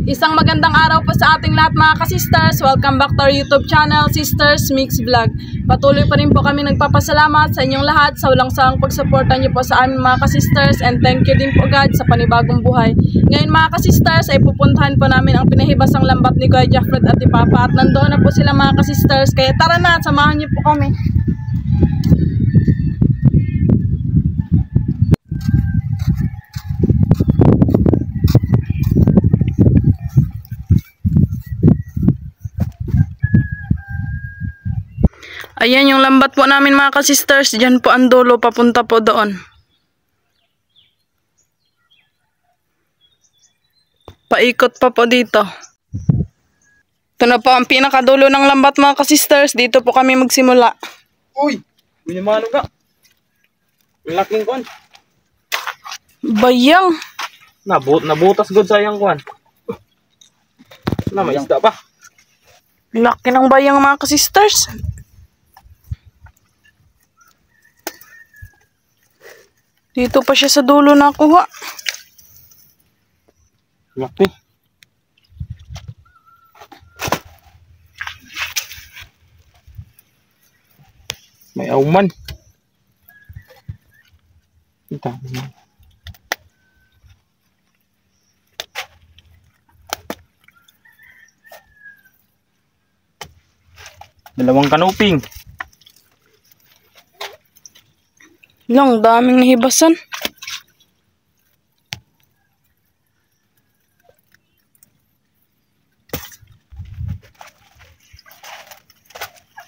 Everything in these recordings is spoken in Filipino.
Isang magandang araw po sa ating lahat mga ka-sisters. Welcome back to our YouTube channel, Sisters Mix Vlog. Patuloy pa rin po kami nagpapasalamat sa inyong lahat sa walang sawang pagsuporta niyo po sa aming mga ka-sisters, and thank you din po God sa panibagong buhay. Ngayon mga ka-sisters ay pupuntahan po namin ang pinahibasang lambat ni Kuya Jaffred at ni Papa, at nandoon na po sila mga ka-sisters, kaya tara na at samahan niyo po kami. Ayan yung lambat po namin mga ka-sisters. Diyan po ang dulo, papunta po doon. Paikot pa po dito. Ito na po ang pinakadulo ng lambat mga ka-sisters. Dito po kami magsimula. Uy! Binamano ka. Laking kuan. Bayang. Nabutas good sayang kuan. May isda pa. Laki ng bayang mga ka-sisters. Dito pa siya sa dulo nakuha. Laki. May auman. Ito. Dalawang kanuping. Lang, daming nahibasan.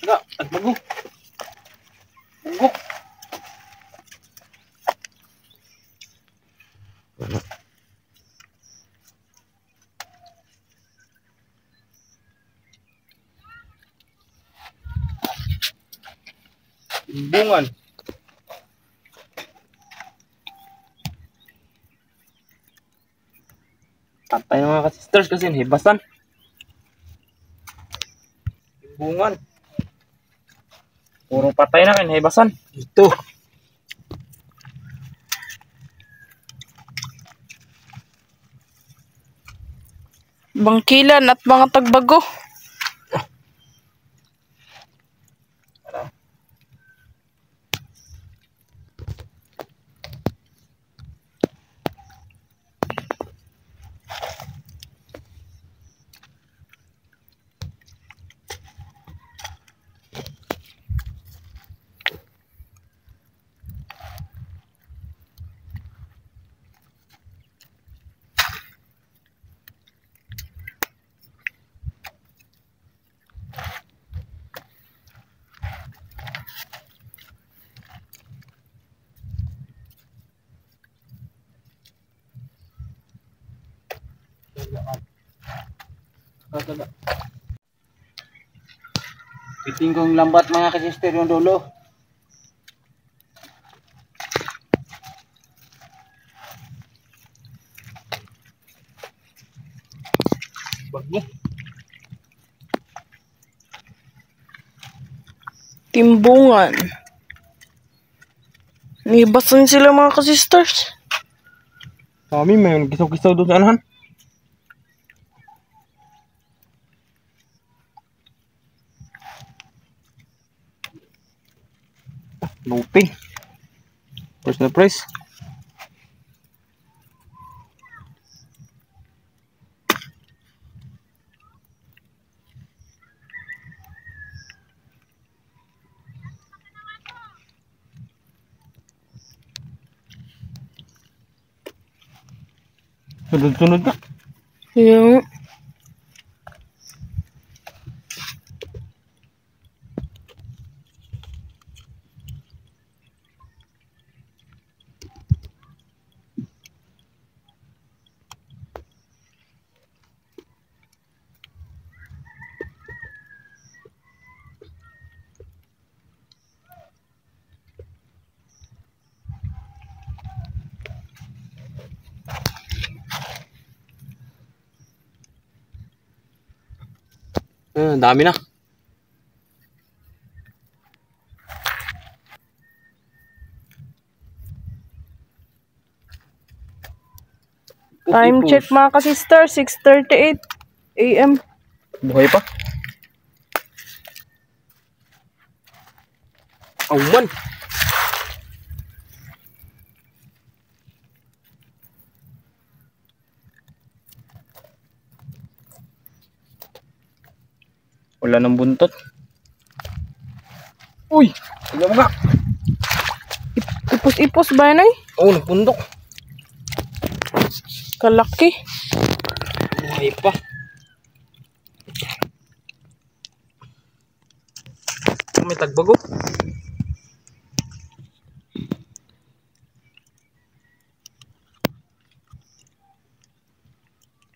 Enggak, bago. Bago. Bungan. Patay na mga ka-sisters kasi hibasan. Bungan. Puro patay na kayo, hibasan. Ito. Bangkilan at mga tagbago. Piting kong lambat mga ka-sister yung dulo. Bago. Timbungan. Nahibasan sila mga ka-sisters. Kami may gisaw-gisaw doon sa anahan. Luping. Press na press. Sunod-sunod na. Yung Dami na. Time check mga ka-sister, 6:38 AM. Buhay pa. Awan. Wala ng buntot. Uy! Tignan mo nga. Ipos-ipos ba yan ay? Oo, nagpundok. Kalaki. Buhay pa. May tagbago.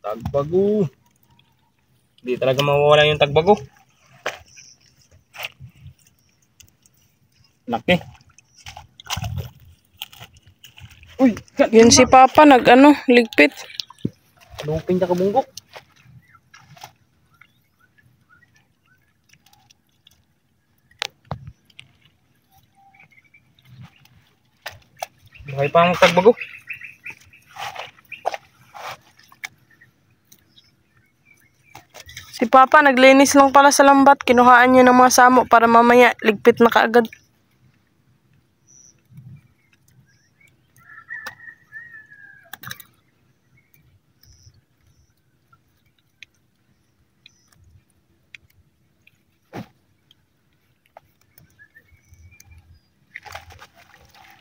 Tagbago. Hindi talaga mawawala yung tagbago. Laki. Uy! Yun si Papa ligpit. Lupin niya kabunggok. Buhay pa ang tagbago. Si Papa naglinis lang pala sa lambat. Kinuhaan niya ng mga samo para mamaya ligpit na kaagad.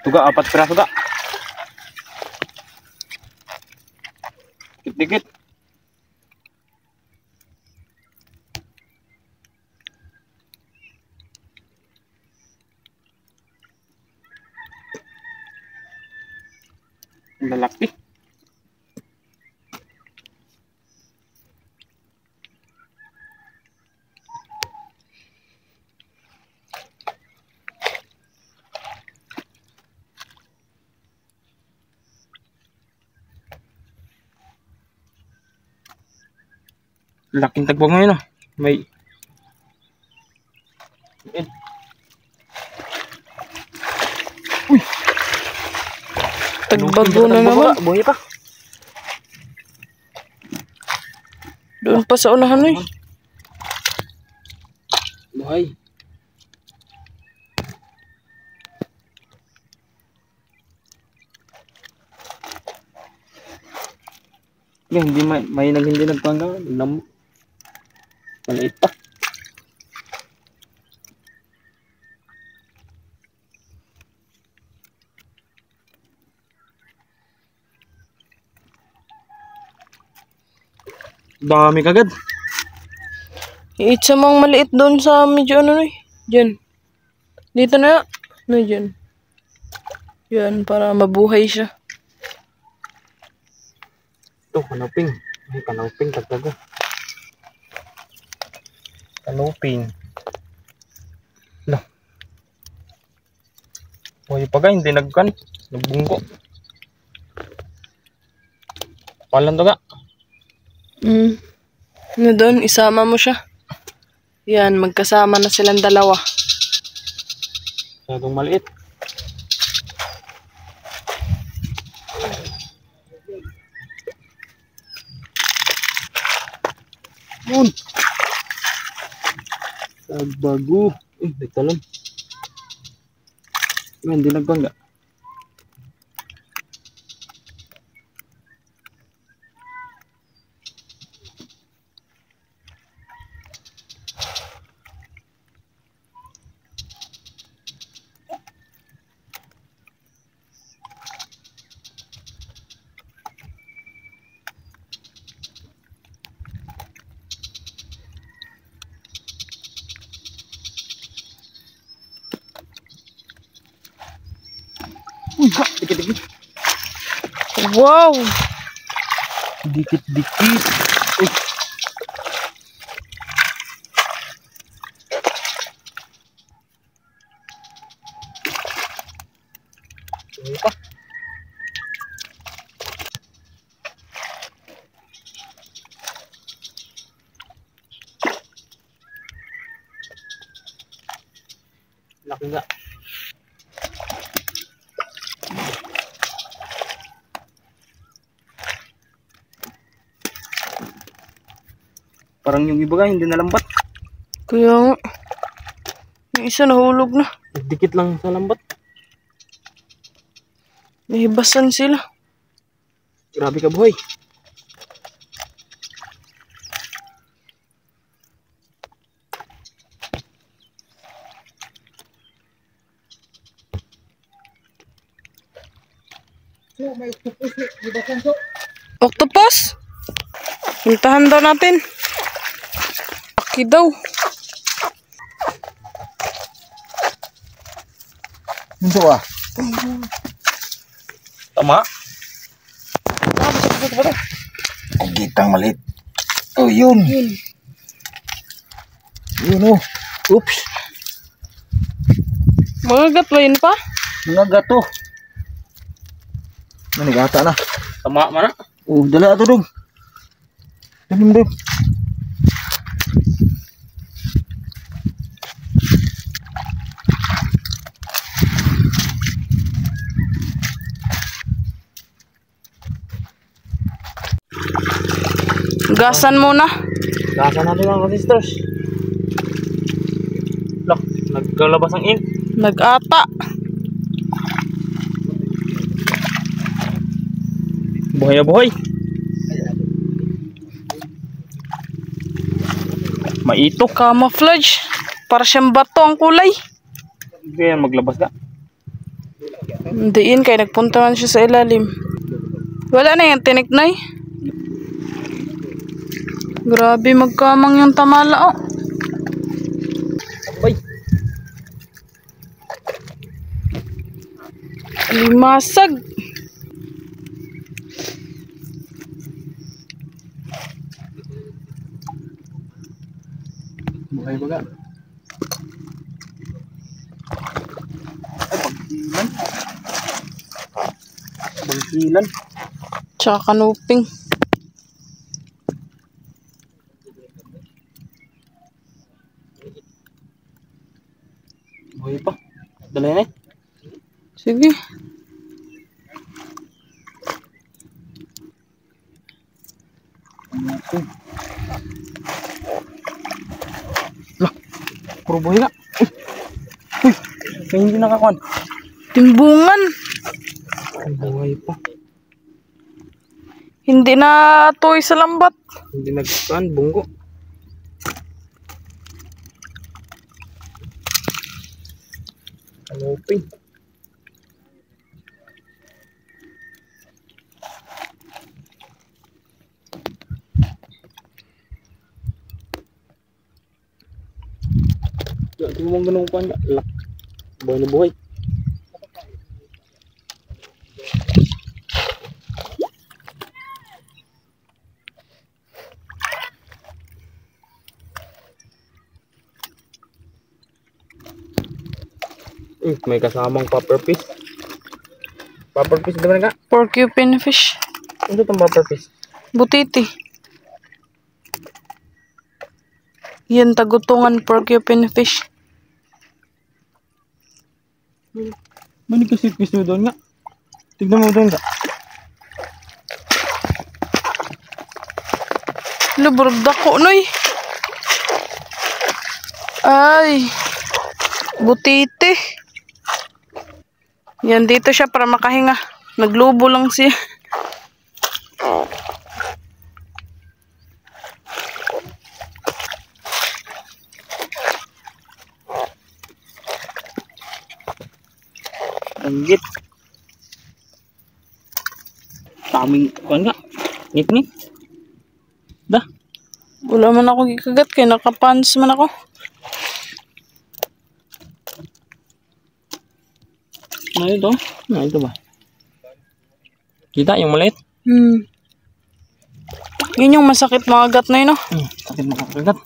Tuga, 4 piraso ga. Dikit-dikit. Lalaki. Laking tagbago ngayon, oh. May Tagbago na naman. Buhay pa. Doon pa sa unahan eh. Buhay. Hindi hindi nagpangga. Maliit pa. Dami kagad. Iitsa mang maliit doon sa medyo Diyan. Dito na. Diyan. Yan, para mabuhay siya. Ito, kanuping. Ay, kanuping, tagtago. Kanuping. Lah. Buhay pa ka, hindi nagbungko. Palan to ka. Doon, isama mo siya. Yan, magkasama na silang dalawa. Masyadong maliit. Yun. Tagbago. Nagtalon. Hindi nagbangga. Dikit-dikit. Wow! Dikit-dikit. Ini pa. Laki enggak? Parang yung iba nga, hindi nalambat. Kaya nga. Yung isa nahulog na. Dikit lang sa lambat. Nahibasan sila. Grabe ka, buhay. Octopus? Puntahan daw natin. Aki daw. Ito ah. Tama. Ang gitang maliit. Oh, yun. Yun oh. Oops. Mga gatwain pa? Mga gato. Nanigata na. Tama mana. Oh, dala ito dong. Dalim dong. Gasan muna. Gasa natin mga sisters. Look, nagkalabas ang ink. Nag-ata. Buhay na buhay. Maito. Camouflage. Para siyang bato ang kulay. Kaya maglabas ka. Diin kay nagpunta man siya sa ilalim. Wala na yung tiniknay. Grabe magkamang yung tamala oh. Ay. Limasag. Buhay ba ka? Ay, Bangkilan. Tsaka kanuping. Buhay pa. Dala yan eh. Sige. Lah, puro buhay ka. Uy, kaya hindi nakakuan. Timbungan. Buhay pa. Hindi na toy sa lambat. Hindi nagkuan, bunggo. Kanuping. Di mo ganun kuan. Lak. Buhay na buhay. May kasamang puffer fish. Puffer fish ba nga? Porcupine fish. Ano itong puffer fish? Butiti. Yan tagutungan porcupine fish. Manig kasi fish mo doon nga. Tignan mo doon ka. Luburog dako noy. Ay. Butiti. Yan dito siya para makahinga. Naglubo lang siya. Anggit. Kaming kuan nga. Ngit-ngit. Dah. Wala man ako gikagat kay nakapants man ako. Ano ito? Ano ito ba? Kita yung maliit? Yun yung masakit mga gat na yun, no? Sakit makakagat.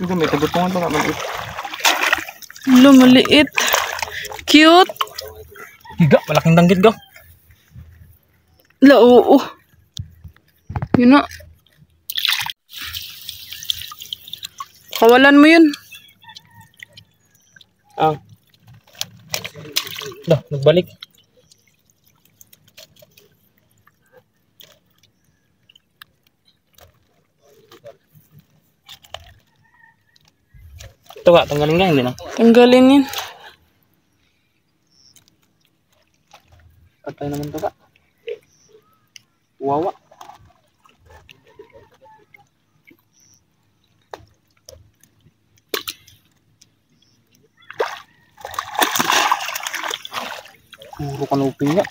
Ito may tagutungan ito nga maliit. Lo, maliit. Cute. Higa, malaking danggit ka. La, oo. Yun na. Kawalan mo yun. Ah. Dah, nagbalik. Ito ka, tanggalin nga, hindi na. Tanggalin yun. Patay naman ito ka. Wawa. Puro kanuping nga.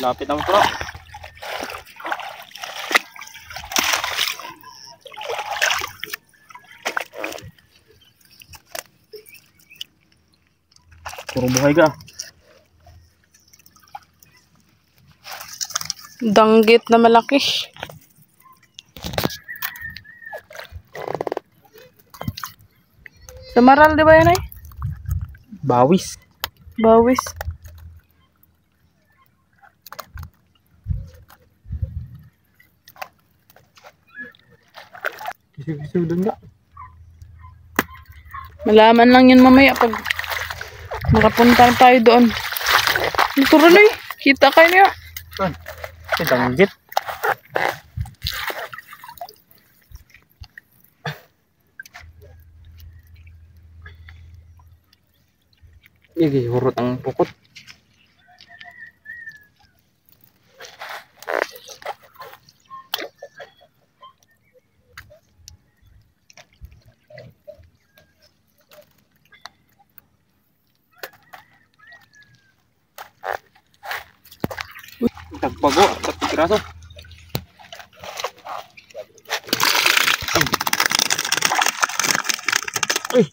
Lapit ang pro. Puro buhay ka. Danggit na malaki. Samaral, di ba yan ay? Bawis. Bawis. Kisiw-kisiw dun nga. Malaman lang yun mamaya pag nakapunta tayo doon. Ito rin eh. Kita kayo niya. Ito danggit. Igi, hurot ang pukot. Tagbago, tapos piraso. Uy.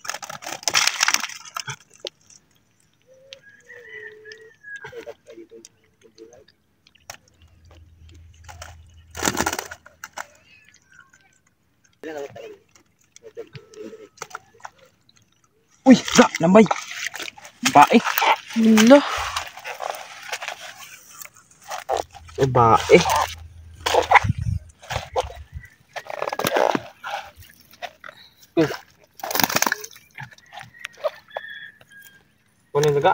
Uy, lambay. Bae. Hello. Bae. Kunin daga.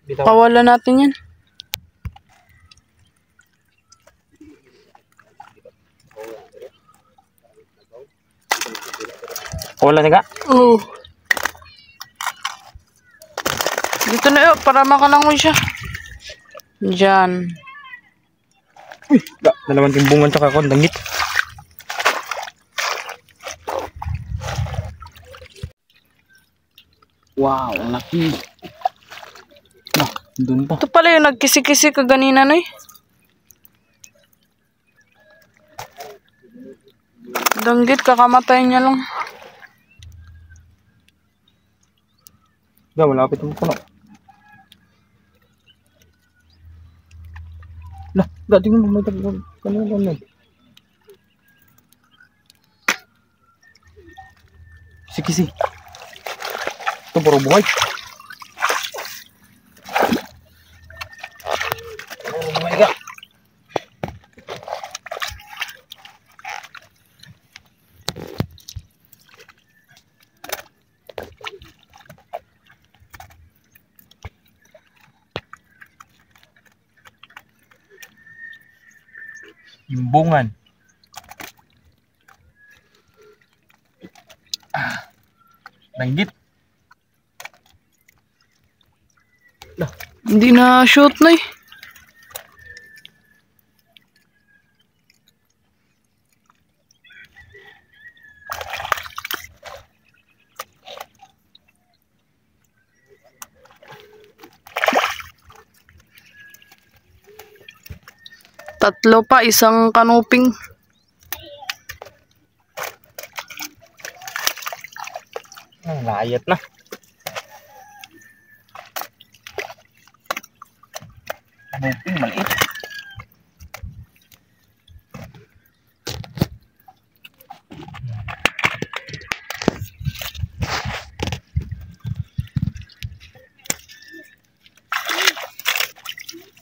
Bitaw. Kawalan natin yan. Wala daga. Oo. Dito na yun, para makalangoy siya. Diyan. Uy, nalaman timbungan tsaka ako, danggit. Wow, ang laki. Doon pa. Ito pala yung nagkisi-kisi ka ganina na eh. Danggit, kakamatay niya lang. Malapit mo puno. Tingnan mo, may tagpag. Kanina. Kisi-kisi. Ito, puro buhay. Puro buhay ka. Imbungan. Danggit. Hindi na shoot na eh. Tatlo pa, isang kanuping. Ang layat na. Kanuping maliit.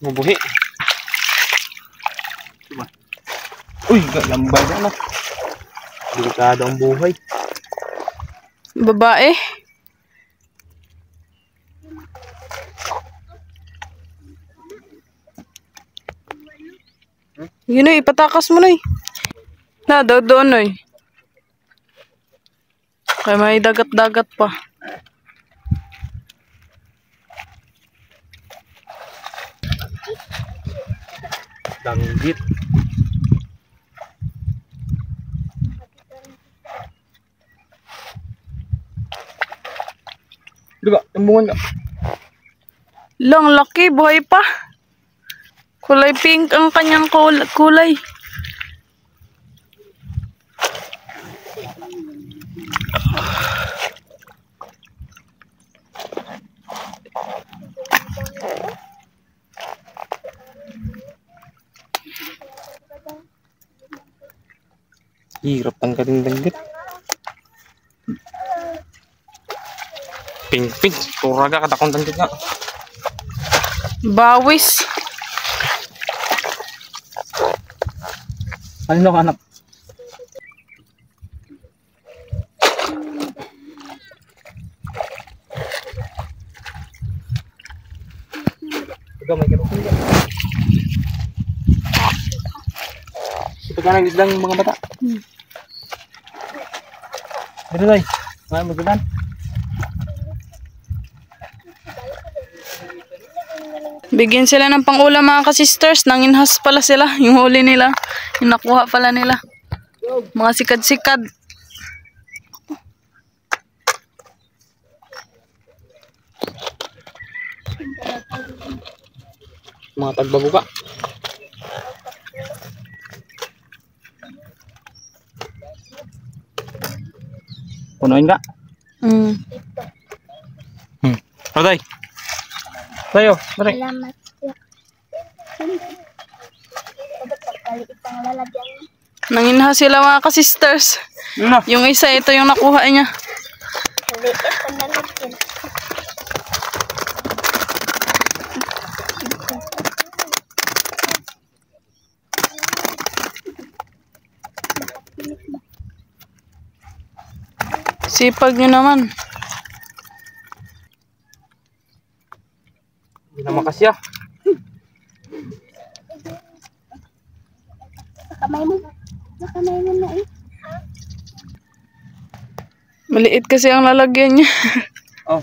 Mabuhi. Diba? Uy, lambay na na. Delikado ang buhay. Babae. Yun oy, patakas mo na eh. Na, doon oy. Kaya may dagat-dagat pa. Danggit. Diba, tambungan ka. Lang, laki, buhay pa. Kulay pink ang kanyang kulay. Hirap tanggalin danggit. Pink. Turaga katakong danggit nga. Bawis. Ano ka anak? Ikaw may kirok nila. Ito ka nang islang mga bata. Dito tayo. Mga magkiban. Bigyan sila ng pangulam mga ka-sisters. Nanginhas pala sila. Yung huli nila. Yung nakuha pala nila. Mga sikad-sikad. Mga tagbabuka. Punuin ka? Aday. Tayo, mari. Salamat. Nanginhas sila mga ka-sisters. Ano? Yung isa, ito yung nakuha niya. Sipag nyo naman. Hindi na makasya. Nakamay mo na eh. Maliit kasi ang lalagyan niya. Oh.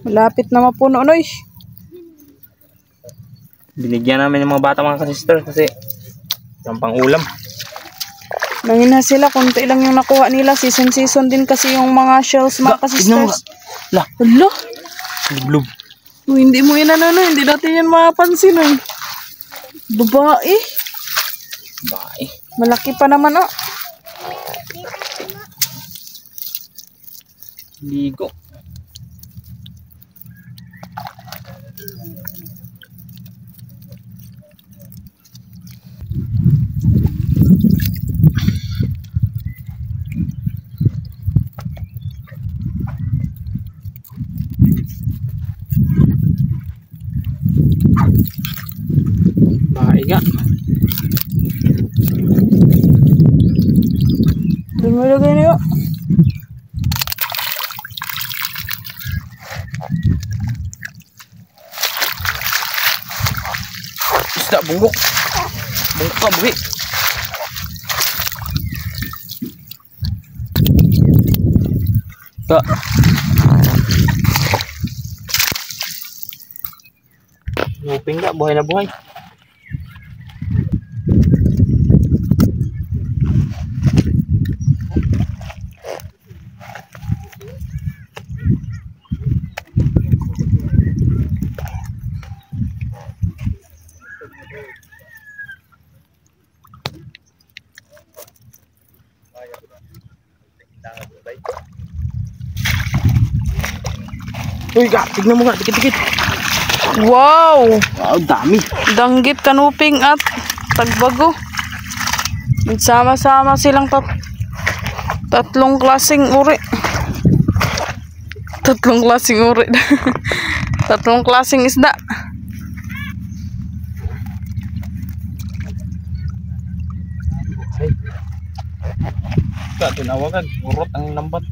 Malapit na mapuno, Noy. Binigyan namin ng mga bata mga ka-sister kasi yung pang-ulam. Nanginhas sila, konti lang yung nakuha nila. Season din kasi yung mga shells mga ka-sisters. La, Hala, blub. hindi mo inano, hindi natin yan mapapansin. Babae. Bye. Malaki pa naman, oh. Ligo. Baiga. Lumulagay na yun. Isda, bunggok. Bunggok ka, buhi. Kak. Nguping ka, buhay na buhay. Uy, tignan mo nga, dikit-dikit. Wow! Wow, dami. Danggit, kanuping at tagbago. Nagsama-sama silang tatlong klaseng uri. Tatlong klaseng uri. Tatlong klaseng isda. Ay. Tinawagan, urot ang lambat.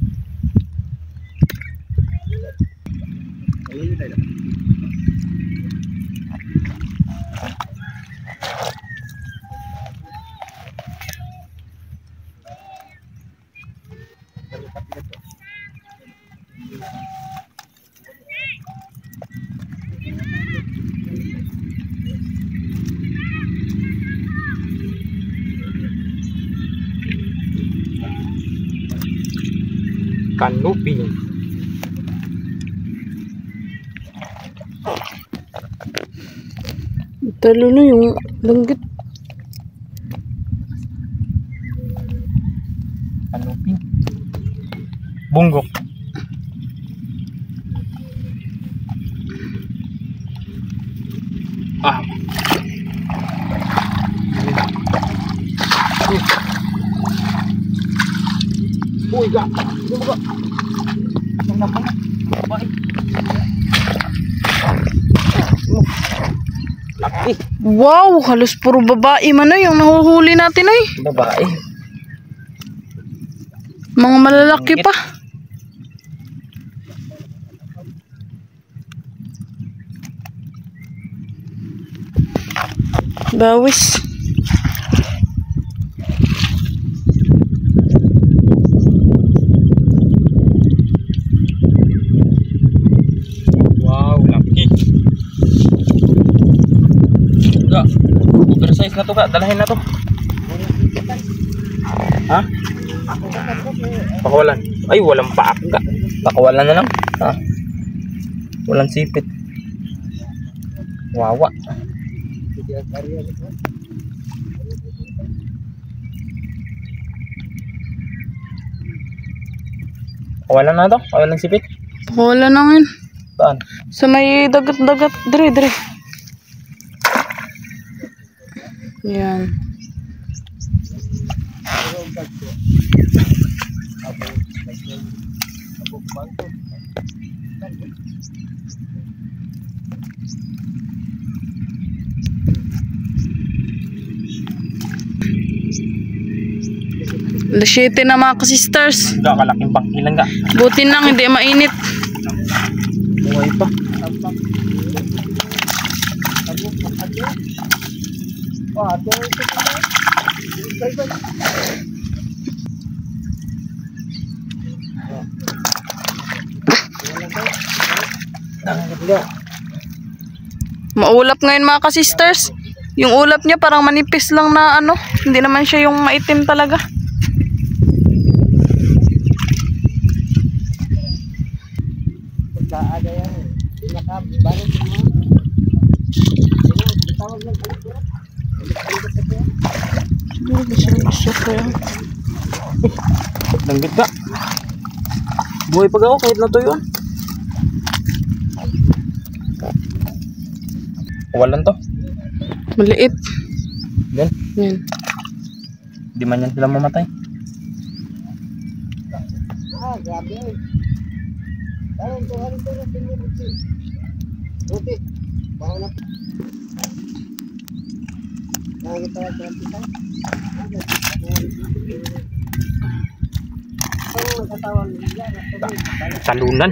Kanuping. Talo na yung danggit. Kanuping. Bunggok. Ah. Uy, ga. Ano ba? Ang naman. Babae. Laki. Wow, halos puro babae man na yung nahuhuli natin ay. Babae. Mga malalaki pa. Bawis. Wow, laki. Ga. Oversize na to, Ga. Dalahin na to. Ha? Pakawalan. Ay, walang paak, Ga. Pakawalan na lang. Ha? Walang sipit. Wawa. Pakawalan na to. Walang sipit. Wala na ngayon. Saan? Sa may dagat-dagat. Dire. Yan. Alas 7 na mga ka-sisters. Ga, kalaking bangkilan, Ga. Buti lang hindi mainit. Buhay pa. Maulap ngayon mga ka-sisters. Yung ulap niya parang manipis lang na ano. Hindi naman siya yung maitim talaga. Danggit, Ga. Buhay pa, Ga, kahit natuyuan. Walan to. Maliit. Yan. Yan. Di man yan sila mamatay. Talunan.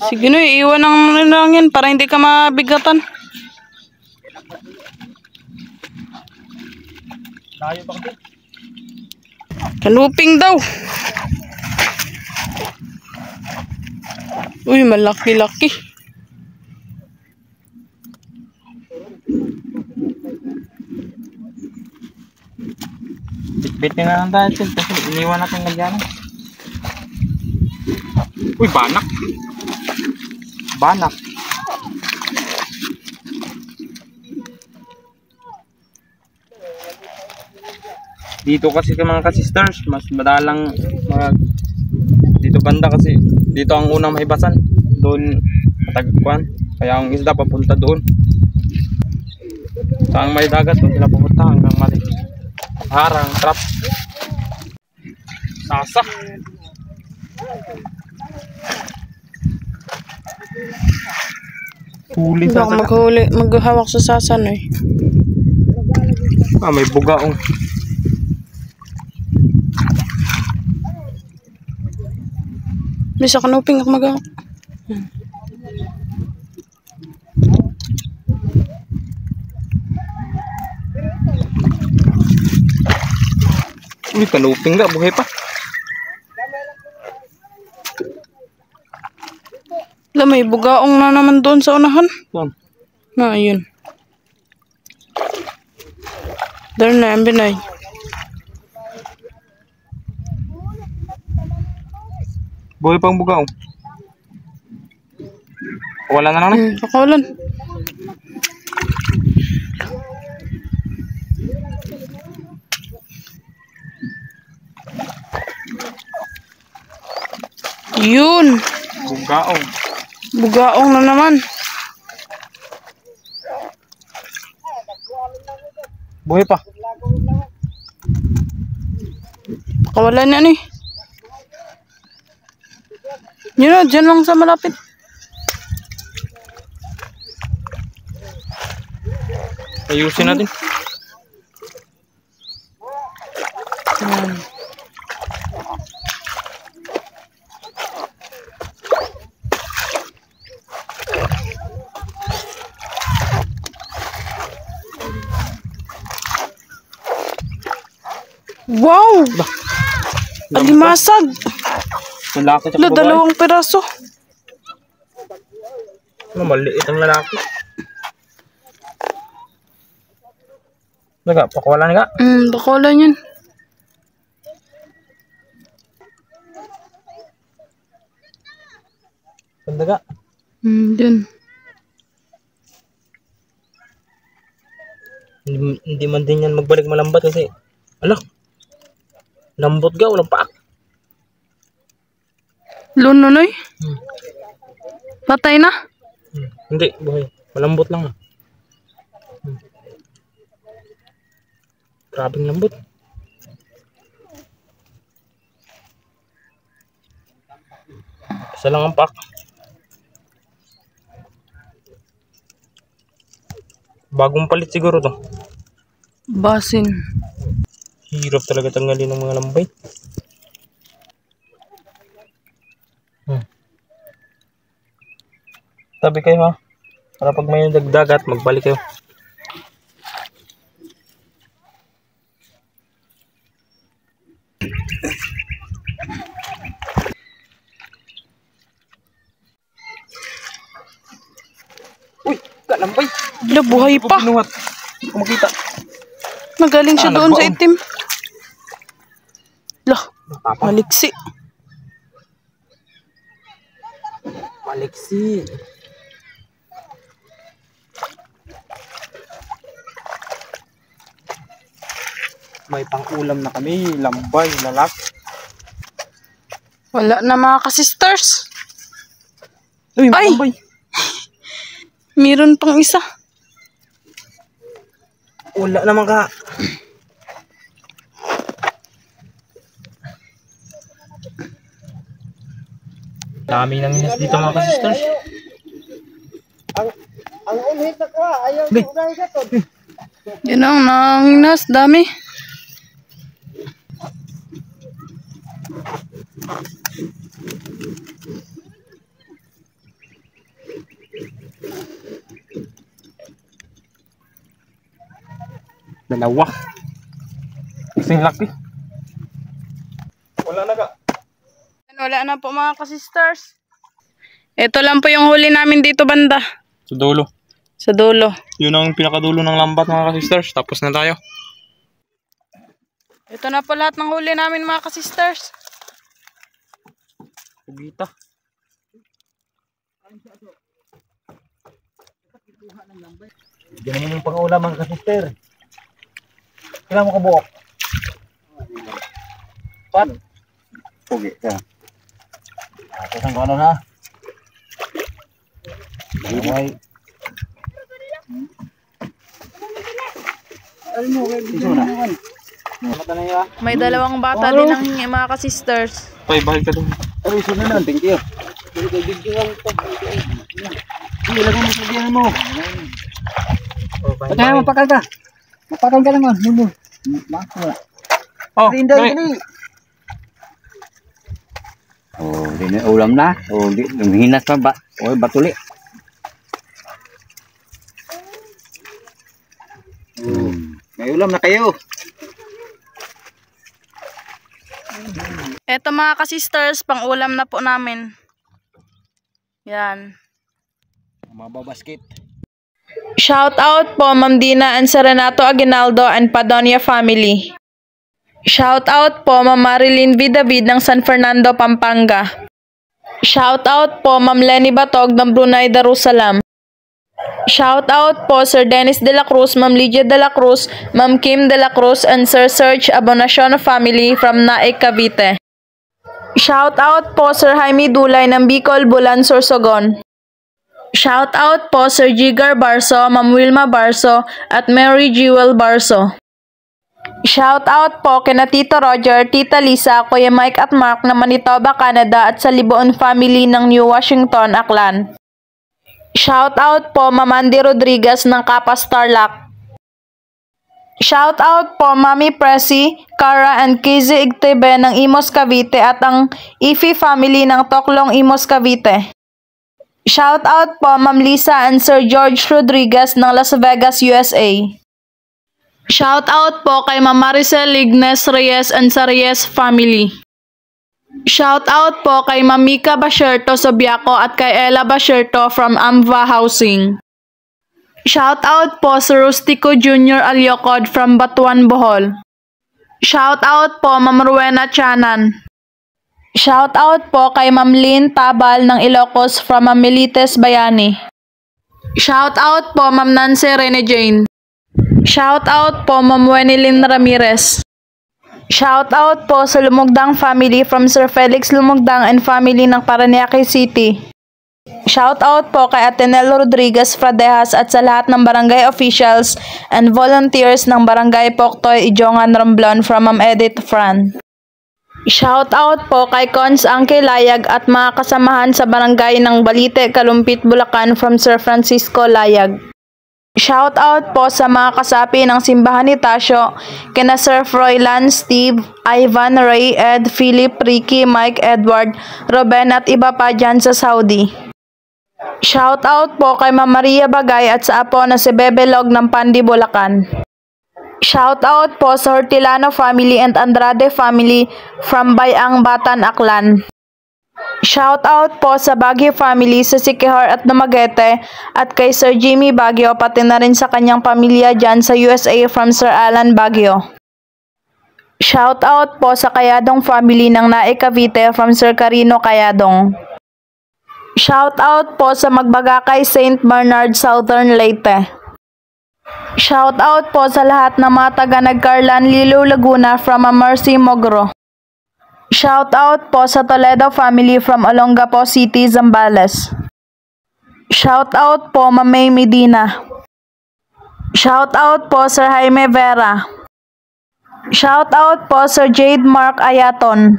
Sige na, iiwan lang yan para hindi ka mabigatan. Layo pa kasi. Kanuping daw. Uy, malaki-laki. Bitbitin na lang tayo sil kasi iniwan natin lagyan. Uy, banak. Banak. Dito kasi ka mga ka-sisters, mas madalang dito banda kasi dito ang unang mahibasan. Doon matagpuan. Kaya ang isda papunta doon. Saan may dagat doon sila pupunta hanggang mali. Harang, trap. Sasa. Huli Hindi ako maghuli, maghahawak sa sasan eh. May bugaong. Bisa kanuping ako maghahawak. Uy, kanuping nga, buhay pa. May bugaong na naman doon sa unahan. Yan. Na, ayun. There na, ang binay. Buhay pang bugaong. Wala na lang na. Pakawalan. Yun. Bugaong. Bugaong na naman. Buhay pa. Pakawalan na ni. Yun na, dyan lang sa malapit. Ayusin natin. Yan. Wow! Alimasag! Lalaki sa Lo, babae. dalawang piraso. Maliit ang lalaki. Naga, pakawalan nga. Bakawalan yun. Pandaga. Dyan. Hindi man din yan magbalik malambat kasi alak. Lambot ga, walang paak. Lunonoy? Patay na? Hindi, buhay. Malambot lang. Grabing lambot. Isa lang ang paak. Bagong palit siguro to. Basin. Hirap talaga tanggalin ng mga lambay. Tabi kayo ha. Para pag may dagdagat, magbalik kayo. Uy, kalambay. Wala, buhay pa. Pinuhat. Hindi ko makita. Nagaling siya doon sa nagbaon. itim. Lah, maliksi. Maliksi. May pang-ulam na kami. Lambay, lalak. Wala na mga ka-sisters. Uy, Ay! lambay. Meron pang isa. Wala naman ka. Dami nang inas dito mga ka-sisters. Ang unhit na ko, ayaw Be. ko na ito. Yan ang nanginas, dami. Dalawa. Kasing laki. Wala na ka. Wala na po mga ka-sisters. Ito lang po yung huli namin dito banda. Sa dulo. Sa dulo. Yun ang pinakadulo ng lambat mga ka-sisters. Tapos na tayo. Ito na po lahat ng huli namin mga ka-sisters. Pugita. Diyan naman yung pang-ulam mga kasister. Kailan mo kabuok? Pat? Pugi ka. Tapos ang ano na? Buhay. Iso na. May dalawang bata din ang mga ka-sisters. Pay, balik ka doon. Pero iso na lang. Thank you. Ilagay mo sa diyan mo. Kaya mapakal ka. Mapakal ka lang mo. Mako. Oh, Rinda dali. ini. Oh, di na ulam na. Oh, di hinas pa ba? Oh, batuli. May ulam na kayo. Ito mga ka-sisters, pang ulam na po namin. Yan. Mababasket. Shout out po Ma'am Dina and Serenato Aguinaldo and Padonia family. Shout out po Ma'am Marilyn V. David ng San Fernando, Pampanga. Shout out po Ma'am Lenny Batog ng Brunei, Darussalam. Shout out po Sir Dennis de la Cruz, Ma'am Lydia de la Cruz, Ma'am Kim de la Cruz and Sir Serge Abonacion family from Naik, Cavite. Shout out po Sir Jaime Dulay ng Bicol, Bulan, Sorsogon. Shout out po Sir Jigar Barso, Ma'am Wilma Barso at Mary Jewel Barso. Shout out po kina Tito Roger, Tita Lisa, Kuya Mike at Mark ng Manitoba, Canada at sa Liboon family ng New Washington, Aklan. Shout out po Ma'am Andy Rodriguez ng Kapas, Tarlac. Shout out po Mami Presi, Cara and Kizzy Igtebe ng Imos, Cavite at ang Ifi family ng Toklong, Imos, Cavite. Shout out po Ma'am Lisa and Sir George Rodriguez ng Las Vegas, USA. Shout out po kay Ma'am Maricel Ignes Reyes and sa Reyes family. Shout out po kay Ma'am Mika Basherto Sobiaco at kay Ella Basherto from Amva Housing. Shout out po sa Rustico Jr. Alyocod from Batuan, Bohol. Shout out po Ma'am Rowena Chanan. Shout out po kay Ma'am Lynn Tabal ng Ilocos from Milites, Bayani. Shout out po Ma'am Nancy Rene Jane. Shout out po Ma'am Wenilyn Ramirez. Shout out po sa Lumugdang family from Sir Felix Lumugdang and family ng Parañaque City. Shout out po kay Atenel Rodriguez Fradejas at sa lahat ng barangay officials and volunteers ng Barangay Poktoy, Ijongan, Romblon from Ma'am Edith Fran. Shout out po kay Cons Angke Layag at mga kasamahan sa barangay ng Balite, Kalumpit, Bulacan from Sir Francisco Layag. Shout out po sa mga kasapi ng Simbahan ni Tasio, kina Sir Froilan, Steve, Ivan, Ray, Ed, Philip, Ricky, Mike, Edward, Ruben at iba pa dyan sa Saudi. Shout out po kay Ma'am Maria Bagay at sa apo na si Bebe Log ng Pandi, Bulacan. Shout out po sa Hortilano family and Andrade family from Bayang, Batan, Aklan. Shout out po sa Baguio family sa Siquijor at Dumaguete at kay Sir Jimmy Baguio pati na rin sa kanyang pamilya dyan sa USA from Sir Alan Baguio. Shout out po sa Kayadong family ng Naik, Cavite from Sir Carino Kayadong. Shout out po sa Magbagakay St. Bernard, Southern Leyte. Shout out po sa lahat ng mga taga Nagcarlan, Lilo, Laguna from Mercy, Mogro. Shout out po sa Toledo family from Olongapo City, Zambales. Shout out po Ma'am May Medina. Shout out po Sir Jaime Vera. Shout out po Sir Jade Mark Ayaton.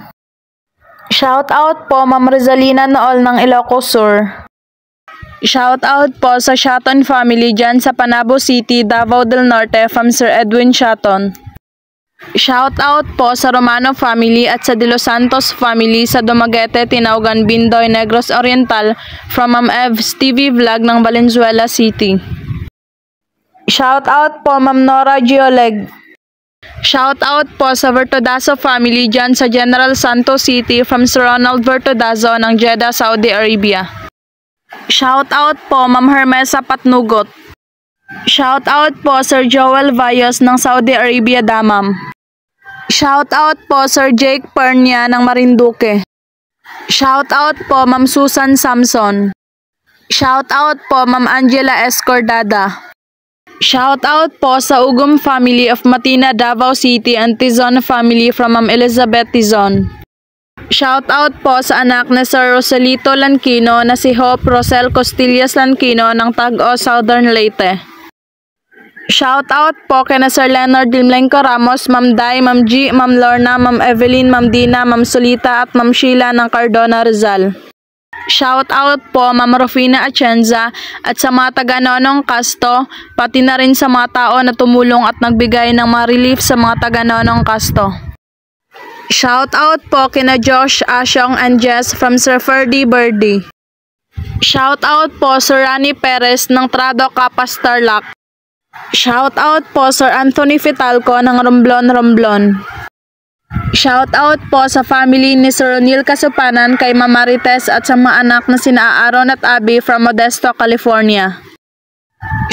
Shout out po Ma'am Rizalina Nool ng Ilocos Sur. Shout out po sa Shaton family dyan sa Panabo City, Davao del Norte from Sir Edwin Shaton. Shout out po sa Romano family at sa De Los Santos family sa Dumaguete, Tinaugan, Bindoy, Negros Oriental from Ma'am Ev Stevie Vlog ng Valenzuela City. Shout out po Ma'am Nora Gioleg. Shout out po sa Vertodazo family dyan sa General Santos City from Sir Ronald Vertodazo ng Jeddah, Saudi Arabia. Shout out po Ma'am Hermesa Patnugot. Shout out po Sir Joel Vayos ng Saudi Arabia Damam. Shout out po Sir Jake Pernia ng Marinduque. Shout out po Ma'am Susan Samson. Shout out po Ma'am Angela Escordada. Shout out po sa Ugum family of Matina, Davao City and Tizon family from Ma'am Elizabeth Tizon. Shout out po sa anak ni Sir Roselito Lankino na si Hope Rosel Costillas Lankino ng Tag-o, Southern Leyte. Shout out po kay na Sir Leonard Limlenco Ramos, Ma'am Day, Ma'am G, Ma'am Lorna, Ma'am Evelyn, Ma'am Dina, Ma'am Solita at Ma'am Sheila ng Cardona, Rizal. Shout out po Ma'am Rufina Atienza at sa mga taga-Nonong Casto, pati na rin sa mga tao na tumulong at nagbigay ng mga relief sa mga taga-Nonong Casto. Shout out po kina Josh, Asyong and Jess from Sir Ferdy Birdie. Shout out po Sir Rani Perez ng Trado Capas Tarlac. Shout out po Sir Anthony Fitalco ng Romblon. Shout out po sa family ni Sir Ronil Kasupanan kay Ma'am Marites at sa mga anak na sina Aaron at Abby from Modesto, California.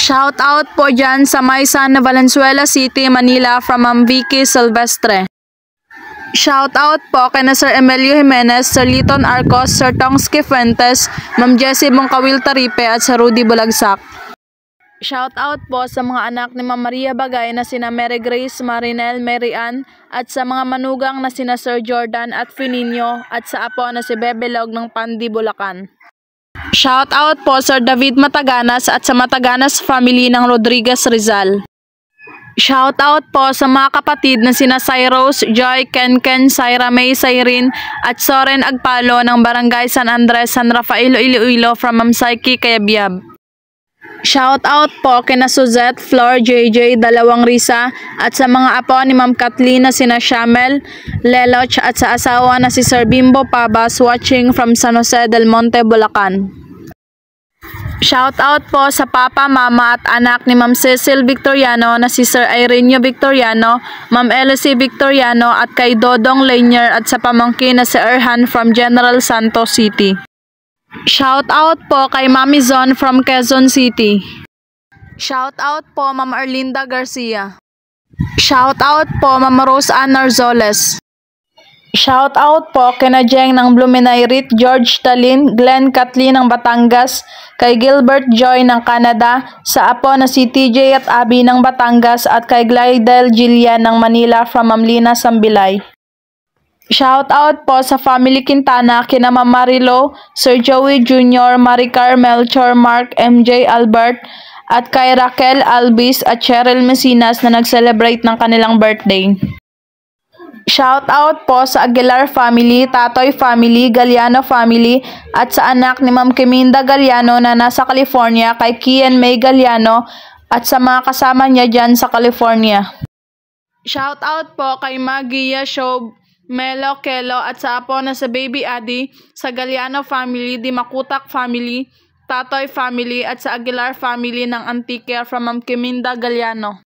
Shout out po dyan sa Maysan, Valenzuela City, Manila from Ma'am Vicky Silvestre. Shout out po kay na Sir Emilio Jimenez, Sir Liton Arcos, Sir Tongski Fuentes, Ma'am Jessie Bongkawil Taripe at Sir Rudy Bulagsak. Shout out po sa mga anak ni Ma'am Maria Bagay na sina Mary Grace, Marinel, Mary Ann at sa mga manugang na sina Sir Jordan at Finino at sa apo na si Bebelog ng Pandi, Bulacan. Shout out po Sir David Mataganas at sa Mataganas family ng Rodriguez, Rizal. Shout out po sa mga kapatid na sina Cyrus, Joy, Ken, Syra May, Cyrene at Soren Agpalo ng Barangay San Andres, San Rafael, Iloilo from Ma'am Psyche, Kayabyab. Shout out po kina Suzette, Flor, JJ, Dalawang Risa at sa mga apo ni Ma'am Kathleen na sina Shamel, Leloch at sa asawa na si Sir Bimbo Pabas watching from San Jose del Monte, Bulacan. Shout out po sa papa, mama at anak ni Ma'am Cecil Victoriano na si Sir Ireneo Victoriano, Ma'am Elsie Victoriano at kay Dodong Lanier at sa pamangkin na si Erhan from General Santos City. Shout out po kay Mami Zon from Quezon City. Shout out po Ma'am Erlinda Garcia. Shout out po Ma'am Rose Ann Narzoles. Shout out po kina Jeng ng Blumenairit, George Talin, Glenn Kathleen ng Batangas, kay Gilbert Joy ng Canada, sa apo na si TJ at Abby ng Batangas at kay Glidel Gillian ng Manila from Ma'am Lina Sambilay. Shout out po sa family Quintana kina Ma'am Marilo, Sir Joey Jr., Maricar Melchor, Mark, MJ Albert at kay Raquel Albis at Cheryl Mesinas na nag-celebrate ng kanilang birthday. Shout out po sa Aguilar family, Tatoy family, Galliano family at sa anak ni Ma'am Kiminda Galliano na nasa California, kay Kian May Galliano at sa mga kasama niya dyan sa California. Shout out po kay Magia Show, Melo Kelo at sa apo na sa Baby Adi, sa Galliano family, Di Makutak family, Tatoy family at sa Aguilar family ng Antique from Ma'am Kiminda Galliano.